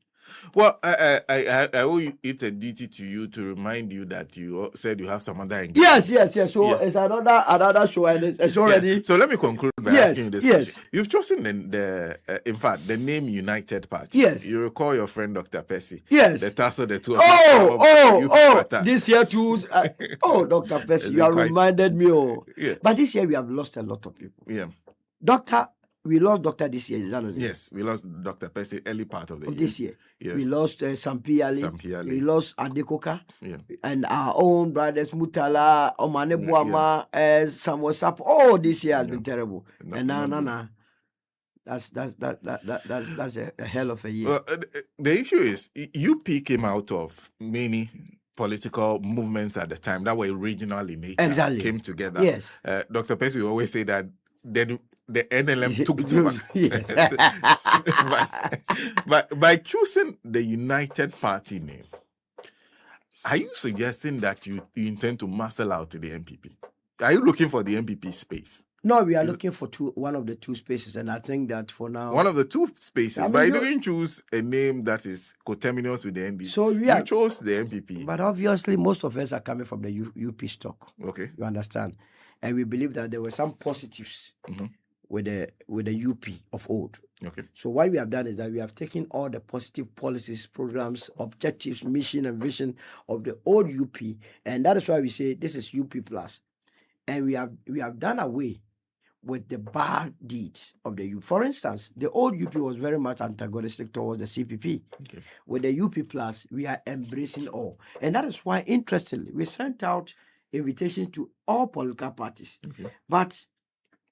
S3: Well, I owe it a duty to you to remind you that you said you have some other engagement.
S2: Yes. So it's another show, and it's already.
S3: Yeah. So let me conclude by asking you this question. You've chosen in fact, the name United Party.
S2: Yes.
S3: You recall your friend Dr. Percy.
S2: Yes.
S3: The tassel, the two of you.
S2: This year too. Dr. Percy, you have reminded me.
S3: Yeah.
S2: But this year we have lost a lot of people.
S3: Yeah.
S2: We lost Doctor this year. Is that not it?
S3: Yes, we lost Dr. Percy early part of the year.
S2: This year.
S3: Yes.
S2: We lost Sampiali. We lost Adekoka.
S3: Yeah.
S2: And our own brothers Mutala, Omane Buama, Samuel Sap. Oh, this year has been terrible. And that's a hell of a year.
S3: Well, the issue is UP came out of many political movements at the time that were regional in nature.
S2: Exactly.
S3: Came together.
S2: Yes.
S3: Dr. Percy will always say that the NLM took too much. But by choosing the United Party name, are you suggesting that you intend to muscle out to the NPP? Are you looking for the NPP space?
S2: No, we are looking for one of the two spaces, and I think that for now...
S3: One of the two spaces, but you didn't choose a name that is coterminous with the NDP.
S2: So you
S3: chose the NPP.
S2: But obviously, most of us are coming from the UP stock.
S3: Okay.
S2: You understand? And we believe that there were some positives with the UP of old.
S3: Okay.
S2: So what we have done is that we have taken all the positive policies, programs, objectives, mission, and vision of the old UP, and that is why we say this is UP plus. And we have done away with the bad deeds of the UP. For instance, the old UP was very much antagonistic towards the CPP.
S3: Okay.
S2: With the UP plus, we are embracing all, and that is why, interestingly, we sent out invitation to all political parties.
S3: Okay.
S2: But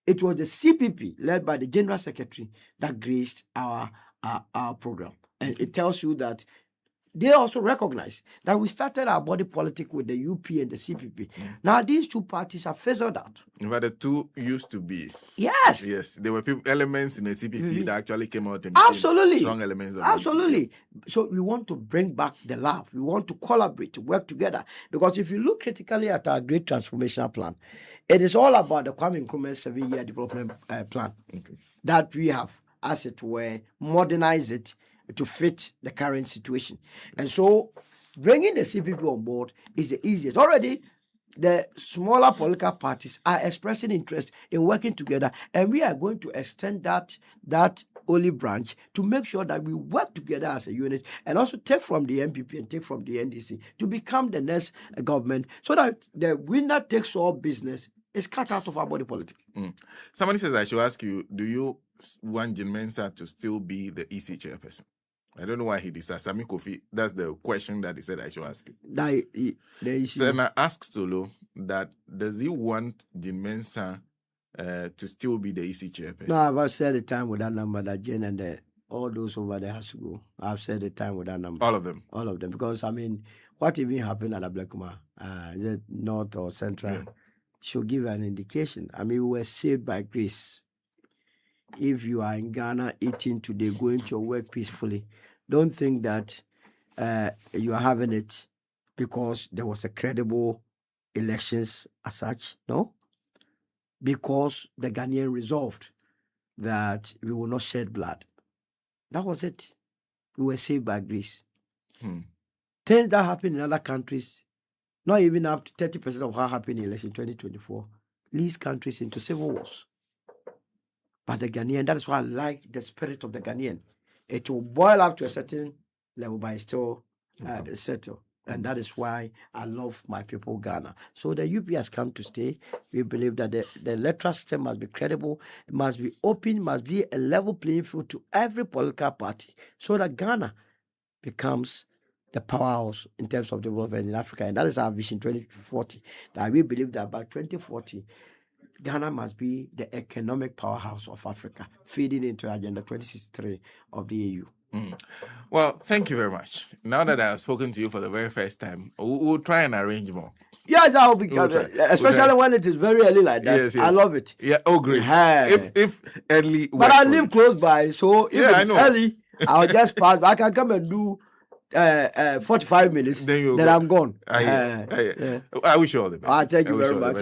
S2: it was the CPP, led by the General Secretary, that graced our program. And it tells you that they also recognize that we started our body politic with the UP and the CPP. Now, these two parties are fizzled out.
S3: But the two used to be.
S2: Yes.
S3: Yes. There were elements in the CPP that actually came out and
S2: absolutely
S3: strong elements of
S2: absolutely. So we want to bring back the love. We want to collaborate, to work together. Because if you look critically at our great transformational plan, it is all about the Kwame Nkrumah's 7-year development plan that we have, as it were, modernize it to fit the current situation. And so bringing the CPP on board is the easiest. Already, the smaller political parties are expressing interest in working together, and we are going to extend that olive branch to make sure that we work together as a unit, and also take from the NPP and take from the NDC to become the next government, so that the winner takes all business is cut out of our body politics.
S3: Somebody says I should ask you, do you want Jim Mensah to still be the EC chairperson? I don't know why he decided. Sami Kofi, that's the question that he said I should ask you. Then I asked Tolo that does he want Jim Mensah to still be the EC chairperson?
S2: No, I've said the time with that number that Jane and all those over there has to go. I've said the time with that number.
S3: All of them? All
S2: of them. Because, I mean, what even happened at Ablekuma? Is it North or Central? Yeah. Should give an indication. I mean, we were saved by grace. If you are in Ghana eating today, going to your work peacefully, don't think that you are having it because there was a credible elections as such. No. Because the Ghanaian resolved that we will not shed blood. That was it. We were saved by grace. Things that happen in other countries, not even up to 30% of what happened in election 2024, leads countries into civil wars. But the Ghanaian, that is why I like the spirit of the Ghanaian. It will boil up to a certain level, but it's still settle. And that is why I love my people, Ghana. So the UP has come to stay. We believe that the electoral system must be credible, it must be open, must be a level playing field to every political party, so that Ghana becomes the powerhouse in terms of development in Africa. And that is our vision 2040. That we believe that by 2040, Ghana must be the economic powerhouse of Africa, feeding into Agenda 2063 of the AU.
S3: Well, thank you very much. Now that I've spoken to you for the very first time, we'll try and arrange more.
S2: Yes, I will be, especially when it is very early like that.
S3: Yes.
S2: I love it.
S3: Yeah. Oh, great. If early,
S2: but I live close by, so if it's early, I'll just pass. I can come and do 45 minutes. Then I'm gone.
S3: I wish you all the best.
S2: Thank you very much.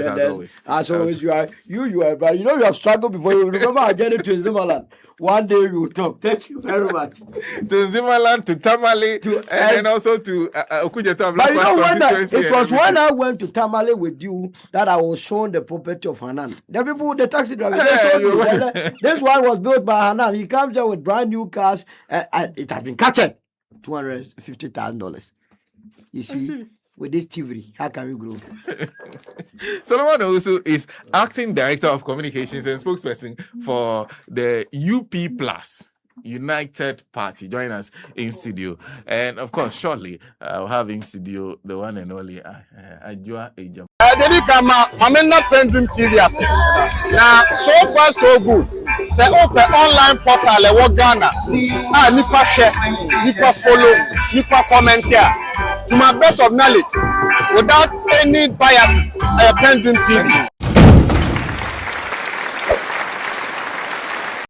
S3: As always,
S2: you are, but you have struggled before. You remember our journey to Zimmerland. One day we will talk. Thank you very much.
S3: To Zimmerland, to Tamale, and then also to Okudjeto.
S2: But you know it was when I went to Tamale with you that I was shown the property of Hanan. The taxi driver, this one was built by Hanan. He comes there with brand new cars, and it has been captured. $250,000. You see, with this TV, how can we grow?
S3: Solomon Owusu is acting director of communications and spokesperson for the UP Plus United Party. Join us in studio, and of course, shortly I'll have in studio the one and only Ajua Ejam.
S4: PENDREAM TV. Now, so far so good. Say open online portal e Ghana. Nipa share, nipa follow, nipa comment here. To my best of knowledge, without any biases, PENDREAM TV.